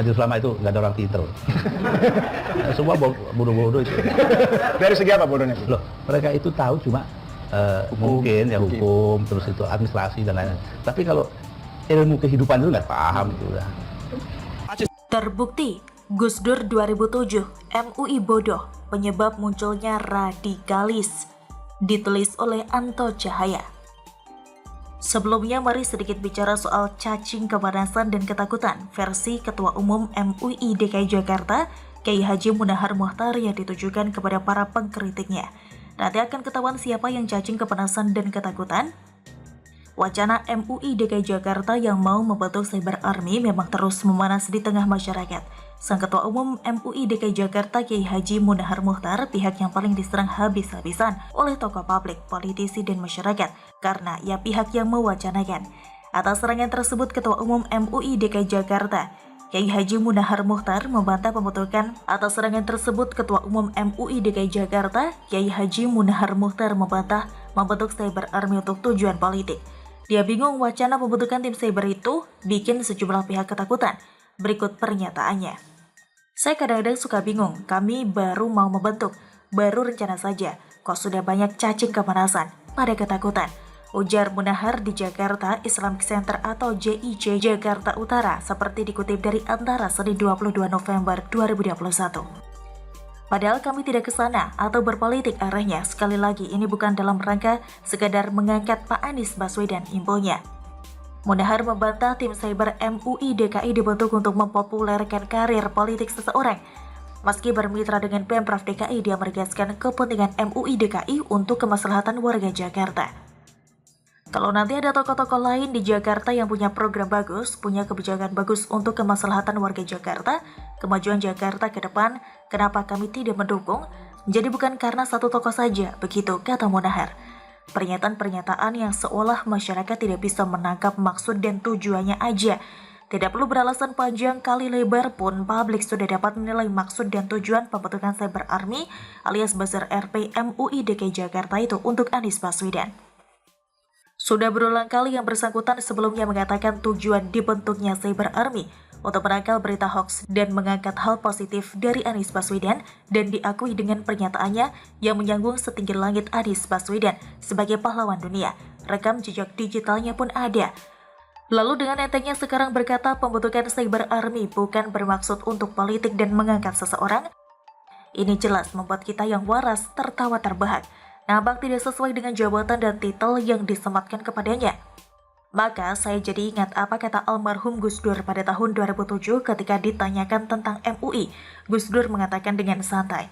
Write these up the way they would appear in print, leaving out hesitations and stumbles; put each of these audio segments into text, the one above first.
Majelis Ulama itu nggak ada orang pinter. Semua bodoh-bodoh itu. Dari segi apa bodohnya? Loh, mereka itu tahu cuma mungkin ya hukum, terus itu administrasi dan lain-lain. Tapi kalau ilmu kehidupan itu nggak paham itu udah. Terbukti, Gus Dur 2007, MUI bodoh, penyebab munculnya radikalis. Ditulis oleh Anto Cahaya. Sebelumnya mari sedikit bicara soal cacing kepanasan dan ketakutan versi Ketua Umum MUI DKI Jakarta, Kiai Haji Munahar Muchtar yang ditujukan kepada para pengkritiknya. Nanti akan ketahuan siapa yang cacing kepanasan dan ketakutan. Wacana MUI DKI Jakarta yang mau membentuk Cyber Army memang terus memanas di tengah masyarakat. Sang Ketua Umum MUI DKI Jakarta Kiai Haji Munahar Muchtar pihak yang paling diserang habis-habisan oleh tokoh publik, politisi, dan masyarakat karena ia pihak yang mewacanakan. Atas serangan tersebut, Ketua Umum MUI DKI Jakarta Kiai Haji Munahar Muchtar membantah pembentukan. Atas serangan tersebut, Ketua Umum MUI DKI Jakarta Kiai Haji Munahar Muchtar membantah membentuk Cyber Army untuk tujuan politik. Dia bingung wacana pembentukan tim cyber itu bikin sejumlah pihak ketakutan. Berikut pernyataannya. Saya kadang-kadang suka bingung, kami baru mau membentuk, baru rencana saja, kok sudah banyak cacing kepanasan, pada ketakutan. Ujar Munahar di Jakarta Islamic Center atau JIC Jakarta Utara seperti dikutip dari Antara Senin 22 November 2021. Padahal kami tidak ke sana atau berpolitik arahnya. Sekali lagi, ini bukan dalam rangka sekadar mengangkat Pak Anies Baswedan, impunya. Munahar membantah tim cyber MUI DKI dibentuk untuk mempopulerkan karir politik seseorang. Meski bermitra dengan Pemprov DKI, dia menegaskan kepentingan MUI DKI untuk kemaslahatan warga Jakarta. Kalau nanti ada tokoh-tokoh lain di Jakarta yang punya program bagus, punya kebijakan bagus untuk kemaslahatan warga Jakarta, kemajuan Jakarta ke depan, kenapa kami tidak mendukung? Jadi bukan karena satu tokoh saja, begitu kata Munahar. Pernyataan-pernyataan yang seolah masyarakat tidak bisa menangkap maksud dan tujuannya aja. Tidak perlu beralasan panjang kali lebar pun, publik sudah dapat menilai maksud dan tujuan pembentukan Cyber Army alias Buzzer RP MUI DKI Jakarta itu untuk Anies Baswedan. Sudah berulang kali yang bersangkutan sebelumnya mengatakan tujuan dibentuknya Cyber Army untuk menangkal berita hoax dan mengangkat hal positif dari Anies Baswedan dan diakui dengan pernyataannya yang menyinggung setinggi langit Anies Baswedan sebagai pahlawan dunia. Rekam jejak digitalnya pun ada. Lalu dengan entengnya sekarang berkata pembentukan Cyber Army bukan bermaksud untuk politik dan mengangkat seseorang. Ini jelas membuat kita yang waras tertawa terbahak. Nampak tidak sesuai dengan jabatan dan titel yang disematkan kepadanya. Maka saya jadi ingat apa kata almarhum Gus Dur pada tahun 2007 ketika ditanyakan tentang MUI. Gus Dur mengatakan dengan santai,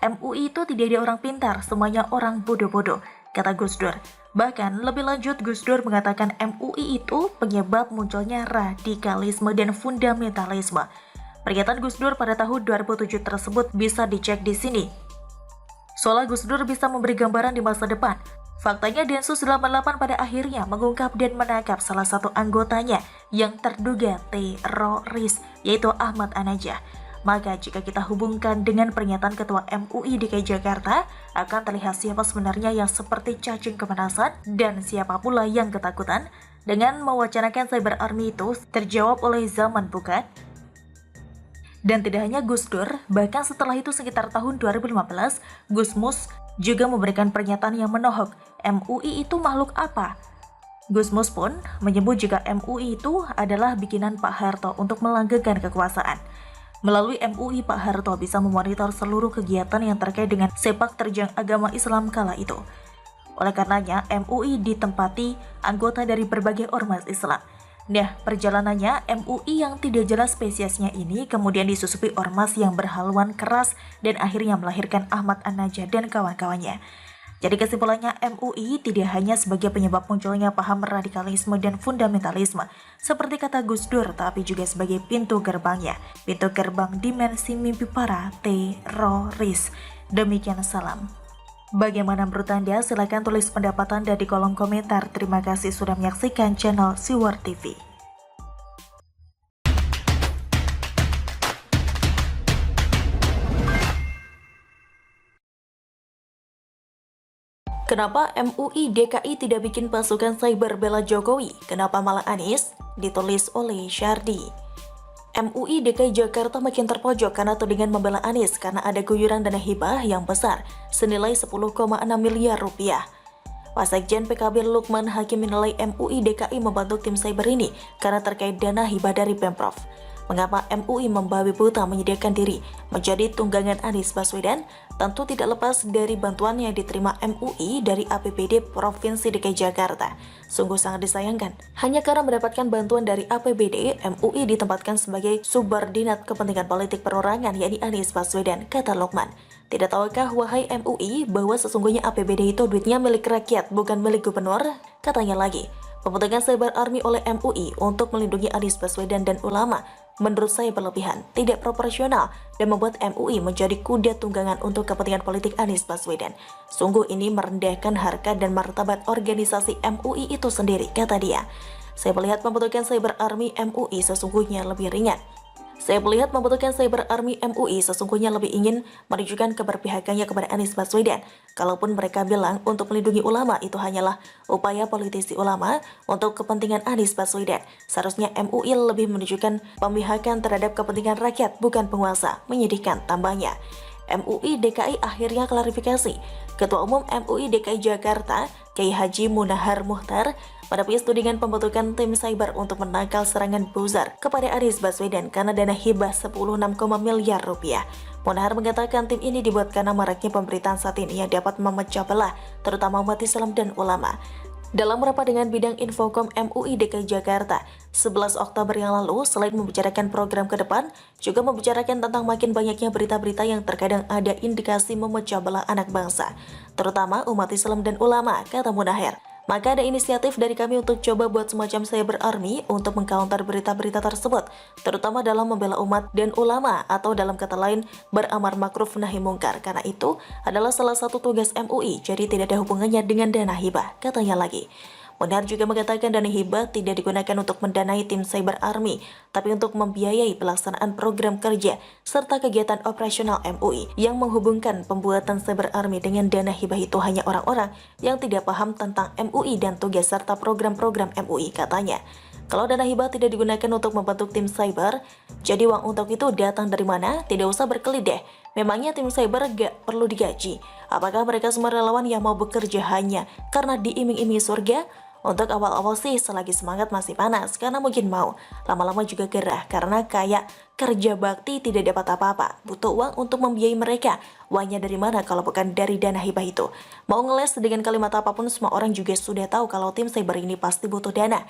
MUI itu tidak ada orang pintar, semuanya orang bodoh-bodoh, kata Gus Dur. Bahkan lebih lanjut Gus Dur mengatakan MUI itu penyebab munculnya radikalisme dan fundamentalisme. Pernyataan Gus Dur pada tahun 2007 tersebut bisa dicek di sini. Soalnya Gus Dur bisa memberi gambaran di masa depan. Faktanya Densus 88 pada akhirnya mengungkap dan menangkap salah satu anggotanya yang terduga teroris, yaitu Ahmad An-Najah. Maka jika kita hubungkan dengan pernyataan Ketua MUI DKI Jakarta, akan terlihat siapa sebenarnya yang seperti cacing kepanasan dan siapa pula yang ketakutan. Dengan mewacanakan Cyber Army itu terjawab oleh zaman bukan? Dan tidak hanya Gus Dur, bahkan setelah itu sekitar tahun 2015, Gus Mus juga memberikan pernyataan yang menohok, MUI itu makhluk apa? Gus Mus pun menyebut jika MUI itu adalah bikinan Pak Harto untuk melanggengkan kekuasaan. Melalui MUI, Pak Harto bisa memonitor seluruh kegiatan yang terkait dengan sepak terjang agama Islam kala itu. Oleh karenanya, MUI ditempati anggota dari berbagai ormas Islam. Nah, perjalanannya MUI yang tidak jelas spesiesnya ini kemudian disusupi ormas yang berhaluan keras dan akhirnya melahirkan Ahmad An-Najah dan kawan-kawannya. Jadi kesimpulannya MUI tidak hanya sebagai penyebab munculnya paham radikalisme dan fundamentalisme seperti kata Gus Dur, tapi juga sebagai pintu gerbangnya, pintu gerbang dimensi mimpi para teroris. Demikian salam. Bagaimana menurut Anda? Silahkan tulis pendapat Anda di kolom komentar. Terima kasih sudah menyaksikan channel Siwar TV. Kenapa MUI DKI tidak bikin pasukan cyber bela Jokowi? Kenapa malah Anies? Ditulis oleh Syardi. MUI DKI Jakarta makin terpojok karena tudingan membela Anies karena ada guyuran dana hibah yang besar senilai 10,6 miliar rupiah. Wasekjen PKB Lukman Hakim menilai MUI DKI membantu tim cyber ini karena terkait dana hibah dari Pemprov. Mengapa MUI membabi buta menyediakan diri menjadi tunggangan Anies Baswedan? Tentu tidak lepas dari bantuan yang diterima MUI dari APBD Provinsi DKI Jakarta. Sungguh sangat disayangkan. Hanya karena mendapatkan bantuan dari APBD, MUI ditempatkan sebagai subordinat kepentingan politik perorangan yakni Anies Baswedan, kata Lukman. Tidak tahukah wahai MUI bahwa sesungguhnya APBD itu duitnya milik rakyat bukan milik gubernur? Katanya lagi. Pembentukan Cyber Army oleh MUI untuk melindungi Anies Baswedan dan ulama menurut saya berlebihan, tidak proporsional, dan membuat MUI menjadi kuda tunggangan untuk kepentingan politik Anies Baswedan. Sungguh ini merendahkan harkat dan martabat organisasi MUI itu sendiri, kata dia. Saya melihat pembentukan Cyber Army MUI sesungguhnya lebih ringan. Saya melihat membutuhkan Cyber Army MUI sesungguhnya lebih ingin menunjukkan keberpihakannya kepada Anies Baswedan. Kalaupun mereka bilang untuk melindungi ulama itu hanyalah upaya politisi ulama untuk kepentingan Anies Baswedan, seharusnya MUI lebih menunjukkan pemihakan terhadap kepentingan rakyat bukan penguasa. Menyedihkan tambahnya. MUI DKI akhirnya klarifikasi. Ketua Umum MUI DKI Jakarta, Kiai Haji Munahar Muhtar, menepis tudingan pembentukan tim cyber untuk menangkal serangan buzzer kepada Anies Baswedan karena dana hibah 16,6 miliar rupiah. Munahar mengatakan tim ini dibuat karena maraknya pemberitaan saat ini yang dapat memecah belah, terutama umat Islam dan ulama. Dalam rapat dengan bidang Infokom MUI DKI Jakarta, 11 Oktober yang lalu, selain membicarakan program ke depan, juga membicarakan tentang makin banyaknya berita-berita yang terkadang ada indikasi memecah belah anak bangsa, terutama umat Islam dan ulama, kata Munahar. Maka ada inisiatif dari kami untuk coba buat semacam cyber army untuk mengcounter berita-berita tersebut, terutama dalam membela umat dan ulama atau dalam kata lain beramar makruf nahi mungkar. Karena itu adalah salah satu tugas MUI, jadi tidak ada hubungannya dengan dana hibah, katanya lagi. Munahar juga mengatakan dana hibah tidak digunakan untuk mendanai tim cyber army, tapi untuk membiayai pelaksanaan program kerja serta kegiatan operasional MUI. Yang menghubungkan pembuatan cyber army dengan dana hibah itu hanya orang-orang yang tidak paham tentang MUI dan tugas serta program-program MUI, katanya. Kalau dana hibah tidak digunakan untuk membentuk tim cyber, jadi uang untuk itu datang dari mana? Tidak usah berkelit deh. Memangnya tim cyber gak perlu digaji? Apakah mereka semua relawan yang mau bekerja hanya karena diiming-imingi surga? Untuk awal-awal sih selagi semangat masih panas karena mungkin mau, lama-lama juga gerah karena kayak kerja bakti tidak dapat apa-apa, butuh uang untuk membiayai mereka. Uangnya dari mana kalau bukan dari dana hibah itu? Mau ngeles dengan kalimat apapun semua orang juga sudah tahu kalau tim cyber ini pasti butuh dana.